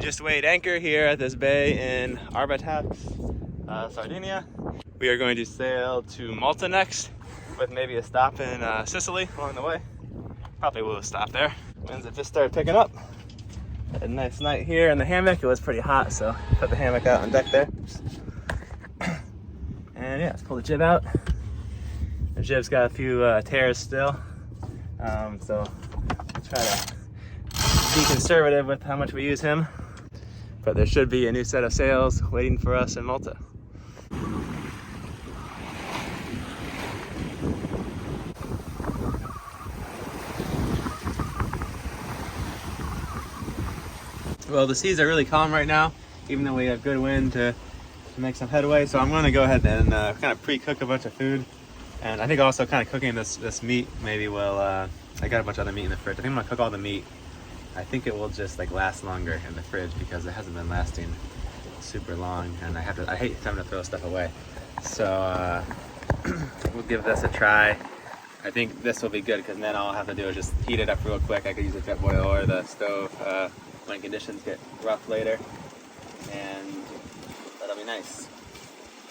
just weighed anchor here at this bay in Arbatax, Sardinia. We are going to sail to Malta next, with maybe a stop in Sicily along the way. Probably will stop there. Winds have just started picking up. Had a nice night here in the hammock. It was pretty hot, so put the hammock out on deck there. And yeah, let's pull the jib out. The jib's got a few tears still, so I'll try to be conservative with how much we use him. But there should be a new set of sails waiting for us in Malta. Well, the seas are really calm right now, even though we have good wind to make some headway. So I'm going to go ahead and kind of pre-cook a bunch of food. And I think also kind of cooking this meat maybe will, I got a bunch of other meat in the fridge. I think I'm going to cook all the meat. I think it will just like last longer in the fridge because it hasn't been lasting super long. And I hate having to throw stuff away. So we'll give this a try. I think this will be good because then all I'll have to do is just heat it up real quick. I could use a jet boil or the stove when conditions get rough later, and that'll be nice.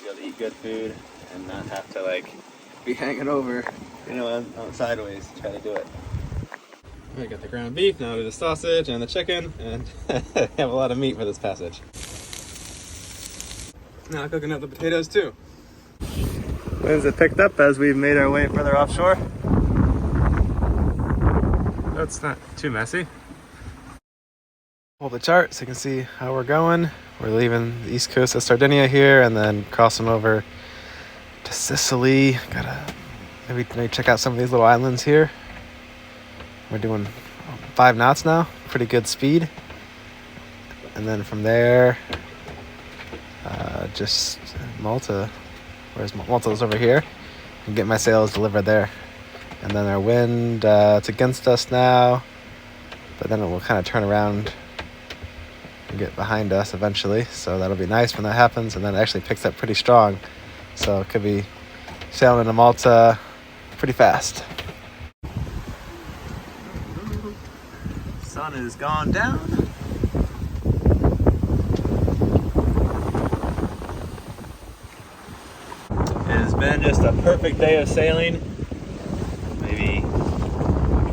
Be able to eat good food and not have to like be hanging over, you know, on sideways to try to do it. I got the ground beef, now do the sausage and the chicken, and have a lot of meat for this passage. Now cooking up the potatoes too. Winds have picked up as we've made our way further offshore. That's not too messy. Pull the chart so you can see how we're going. We're leaving the east coast of Sardinia here and then crossing over to Sicily. Gotta maybe check out some of these little islands here. We're doing 5 knots now, pretty good speed. And then from there, just Malta. Where's Malta's over here? And get my sails delivered there. And then our wind, it's against us now, but then it will kind of turn around and get behind us eventually. So that'll be nice when that happens. And then it actually picks up pretty strong. So it could be sailing into Malta pretty fast. Sun is gone down. It has been just a perfect day of sailing. Maybe 9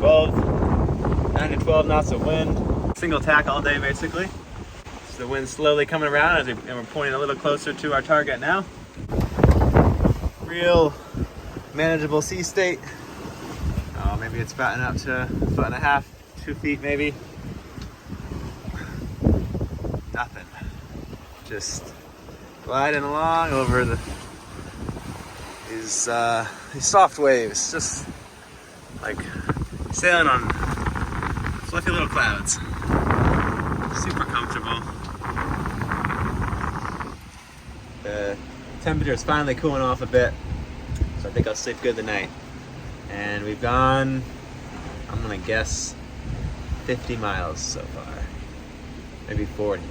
to 12 knots of wind. Single tack all day basically. So the wind's slowly coming around and we're pointing a little closer to our target now. Real manageable sea state. Oh, maybe it's batting up to 1.5 feet, 2 feet maybe. Nothing. Just gliding along over these soft waves. Just like sailing on fluffy little clouds. Super comfortable. The temperature is finally cooling off a bit, so I think I'll sleep good tonight. And we've gone, I'm gonna guess, 50 miles so far, maybe 40.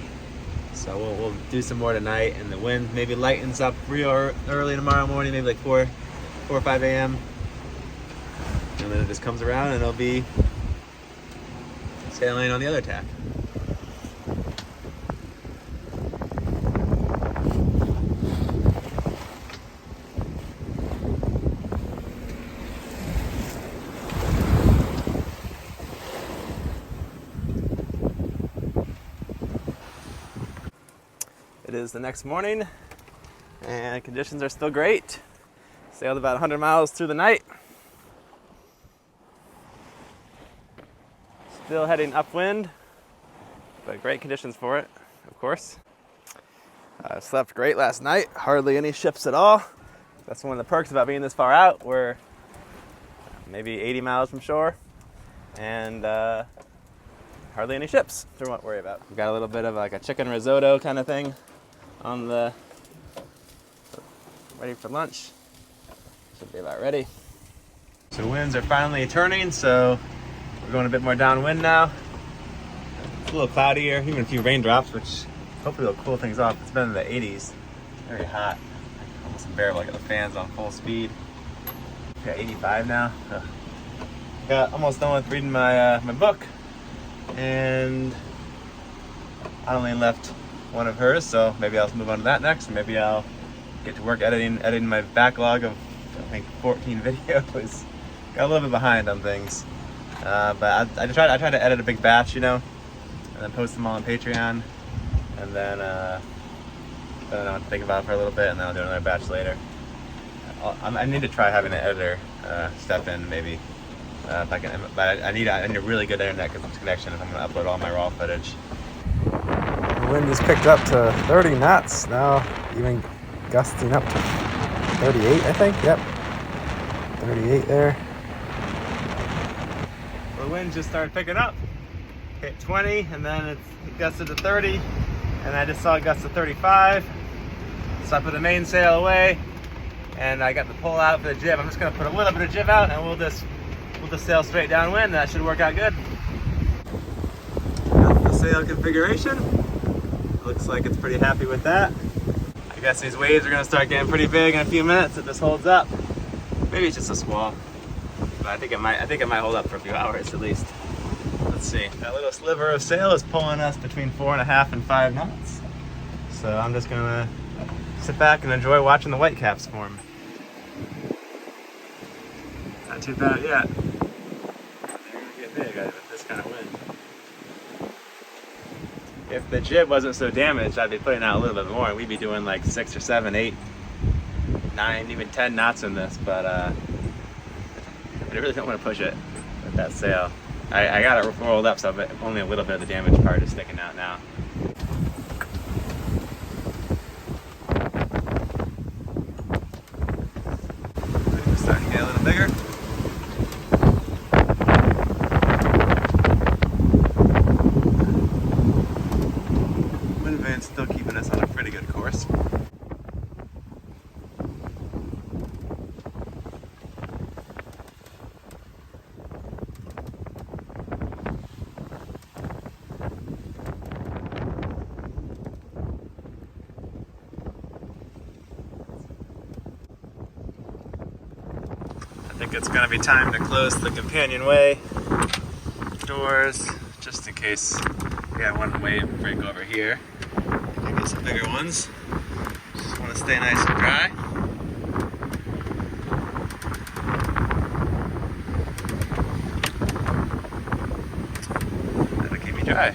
So we'll do some more tonight, and the wind maybe lightens up real early tomorrow morning, maybe like 4 or 5 a.m. And then it just comes around and it'll be sailing on the other tack. It is the next morning and conditions are still great. Sailed about 100 miles through the night. Still heading upwind, but great conditions for it, of course. I slept great last night, hardly any ships at all. That's one of the perks about being this far out. We're maybe 80 miles from shore and hardly any ships to worry about. We've got a little bit of like a chicken risotto kind of thing on the, ready for lunch. Should be about ready. So winds are finally turning, so we're going a bit more downwind now. It's a little cloudier, even a few raindrops, which hopefully will cool things off. It's been in the 80s, very hot, almost unbearable. I got the fans on full speed. Got 85 now. Got almost done with reading my my book, and I only left one of hers, so maybe I'll move on to that next. Maybe I'll get to work editing my backlog of, I think, 14 videos. Got a little bit behind on things, but I try to edit a big batch, you know, and then post them all on Patreon, and then I'll think about it for a little bit, and then I'll do another batch later. I need to try having an editor step in, maybe. If I can, but I need a really good internet connection if I'm going to upload all my raw footage. The wind has picked up to 30 knots now, even gusting up to 38, I think. Yep, 38 there. The wind just started picking up. Hit 20, and then it gusted to 30, and I just saw it gust to 35. So I put the mainsail away, and I got the pull out for the jib. I'm just going to put a little bit of jib out, and we'll just sail straight downwind. That should work out good. Got the sail configuration. Looks like it's pretty happy with that. I guess these waves are going to start getting pretty big in a few minutes if this holds up. Maybe it's just a squall, but I think it might hold up for a few hours at least. Let's see. That little sliver of sail is pulling us between 4.5 and 5 knots. So I'm just gonna sit back and enjoy watching the whitecaps form. Not too bad yet. They're gonna get big with this kind of wind. If the jib wasn't so damaged, I'd be putting out a little bit more, and we'd be doing like 6 or 7, 8, 9, even 10 knots in this. But I really don't want to push it with that sail. I got it rolled up, so only a little bit of the damaged part is sticking out now. It's starting to get a little bigger. Wind vane's still keeping us on a pretty good course. I think it's going to be time to close the companionway doors, just in case we got one wave break over here. Maybe get some bigger ones. Just want to stay nice and dry. That'll keep me dry.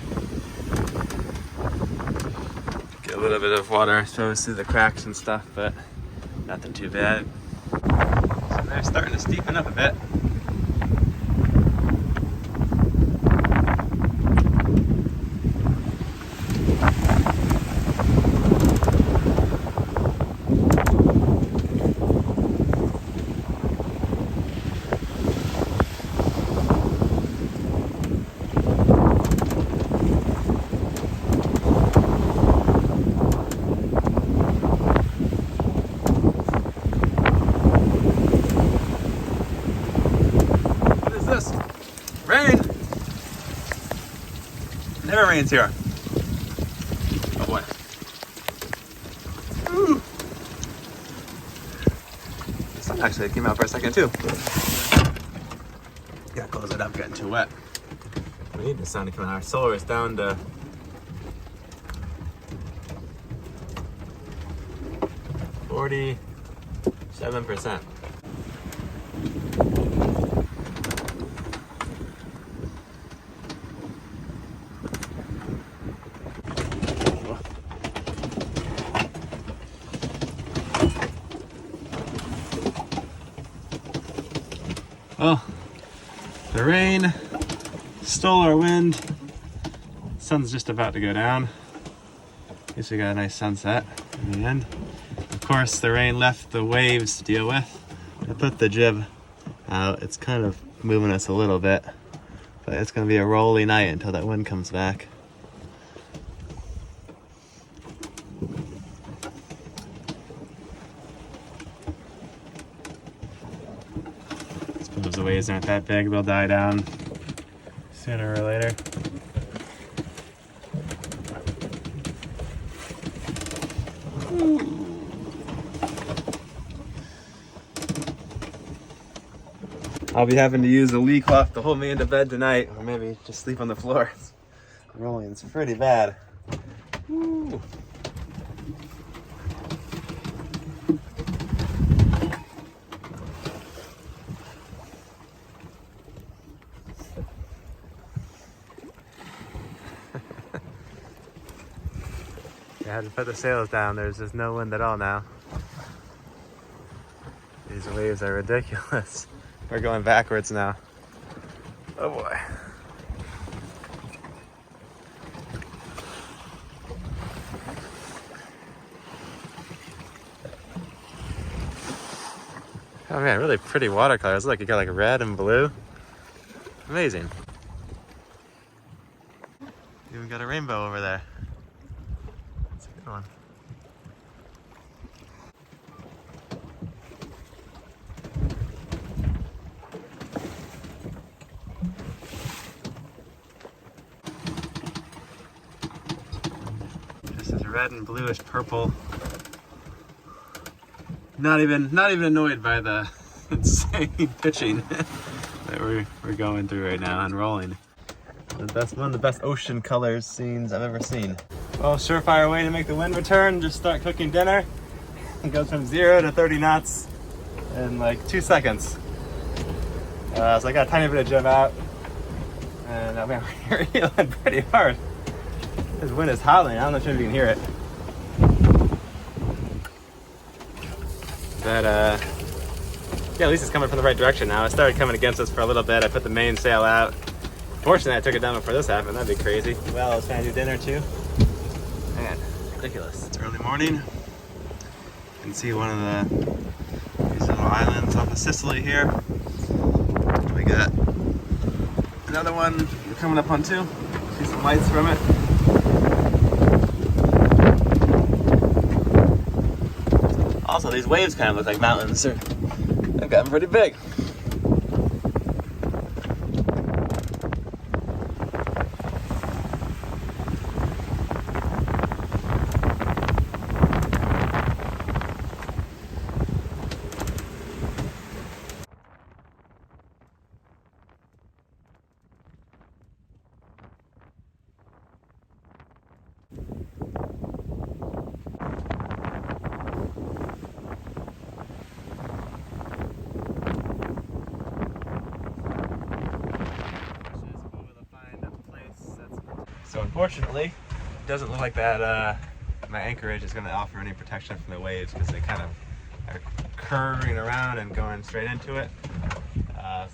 Get a little bit of water shows through the cracks and stuff, but nothing too bad. They're starting to steepen up a bit. Rain! Never rains here. Oh boy. Ooh. The sun actually came out for a second too. Gotta close it up, getting too wet. We need the sun to come out. Our solar is down to 47%. Well, the rain stole our wind. Sun's just about to go down. At least we got a nice sunset in the end. Of course, the rain left the waves to deal with. I put the jib out. It's kind of moving us a little bit, but it's going to be a rolly night until that wind comes back. Those waves aren't that big, they'll die down sooner or later. I'll be having to use a lee cloth to hold me into bed tonight, or maybe just sleep on the floor. It's rolling, it's pretty bad. Woo. I had to put the sails down. There's just no wind at all now. These waves are ridiculous. We're going backwards now. Oh boy. Oh man, really pretty watercolors. Look, you got like red and blue. Amazing. Even got a rainbow over there. That's a good one. This is red and bluish purple. Not even annoyed by the insane pitching that we're going through right now and rolling. One of the best ocean colors scenes I've ever seen. Well, surefire way to make the wind return, just start cooking dinner. It goes from 0 to 30 knots in like 2 seconds. So I got a tiny bit of jib out, and I mean, we're heeling pretty hard. This wind is howling. I don't know if you can hear it. But yeah, at least it's coming from the right direction now. It started coming against us for a little bit. I put the main sail out. Fortunately, I took it down before this happened. That'd be crazy. Well, I was trying to do dinner too. Man, ridiculous. It's early morning. You can see one of these little islands off of Sicily here. We got another one we're coming up on too. See some lights from it. Also, these waves kind of look like mountains. They've gotten pretty big. So unfortunately, it doesn't look like that my anchorage is going to offer any protection from the waves because they kind of are curving around and going straight into it.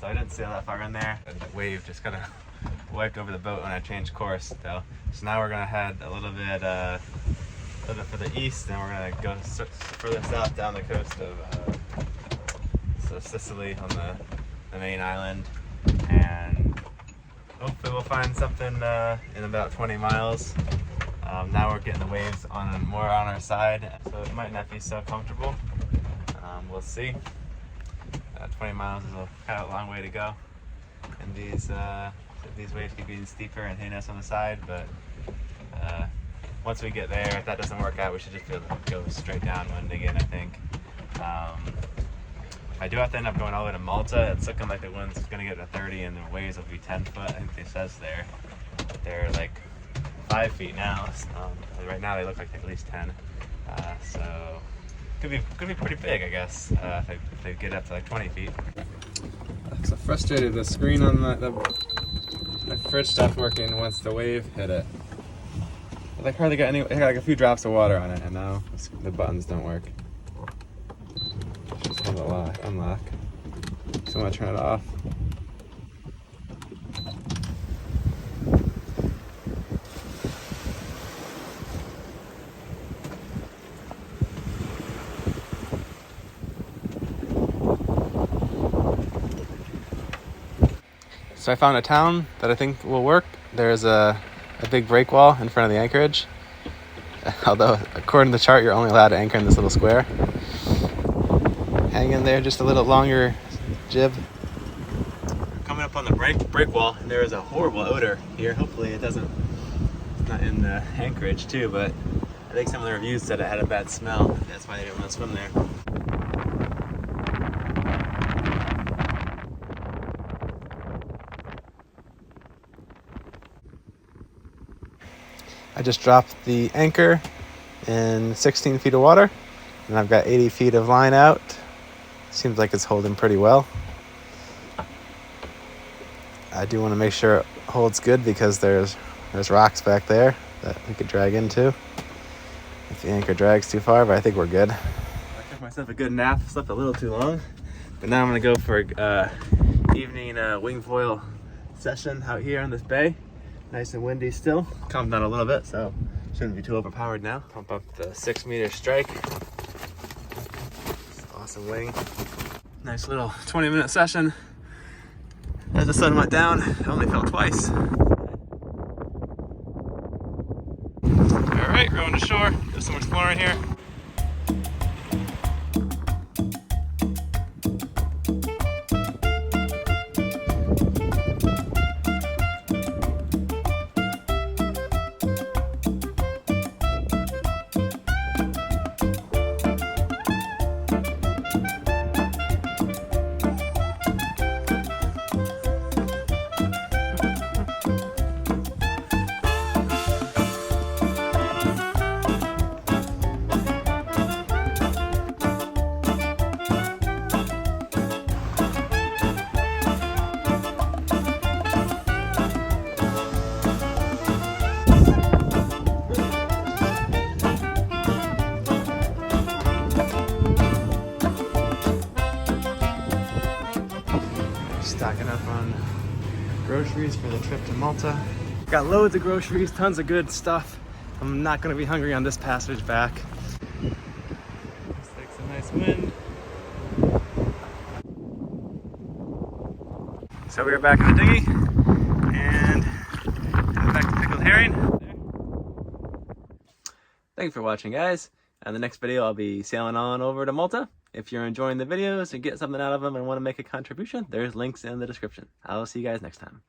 So I didn't sail that far in there. And the wave just kind of wiped over the boat when I changed course. So now we're going to head a little bit further east, and we're going to go further south down the coast of Sicily on the main island. And hopefully we'll find something in about 20 miles. Now we're getting the waves more on our side, so it might not be so comfortable. We'll see. 20 miles is kind of a long way to go, and these waves keep getting steeper and hitting us on the side. But once we get there, if that doesn't work out, we should just be able to go straight downwind again, I think. I do have to end up going all the way to Malta. It's looking like the wind's going to get to 30 and the waves will be 10 foot. I think it says there. They're like 5 feet now. Right now they look like at least 10. So could be pretty big, I guess, if they get up to like 20 feet. I'm so frustrated. The screen on my fridge stopped working once the wave hit it. I like hardly got it got like a few drops of water on it, and now the buttons don't work. Just hold it unlock. So I'm gonna turn it off. So I found a town that I think will work. There's a big break wall in front of the anchorage. Although, according to the chart, you're only allowed to anchor in this little square. Hang in there, just a little longer jib. Coming up on the break wall, there is a horrible odor here. Hopefully it's not in the anchorage too, but I think some of the reviews said it had a bad smell. That's why they didn't want to swim there. I just dropped the anchor in 16 feet of water, and I've got 80 feet of line out. Seems like it's holding pretty well. I do want to make sure it holds good because there's rocks back there that we could drag into if the anchor drags too far, but I think we're good. I took myself a good nap, slept a little too long, but now I'm going to go for evening wing foil session out here on this bay. Nice and windy still. Calmed down a little bit, so shouldn't be too overpowered now. Pump up the 6-meter strike. Awesome wing. Nice little 20-minute session. As the sun went down, it only fell twice. All right, rowing to shore. Do some exploring here. Stocking up on groceries for the trip to Malta. Got loads of groceries, tons of good stuff. I'm not going to be hungry on this passage back. Looks like some nice wind. So we're back in the dinghy and heading back to pickled herring. Thanks for watching, guys. In the next video, I'll be sailing on over to Malta. If you're enjoying the videos and get something out of them and want to make a contribution, there's links in the description. I'll see you guys next time.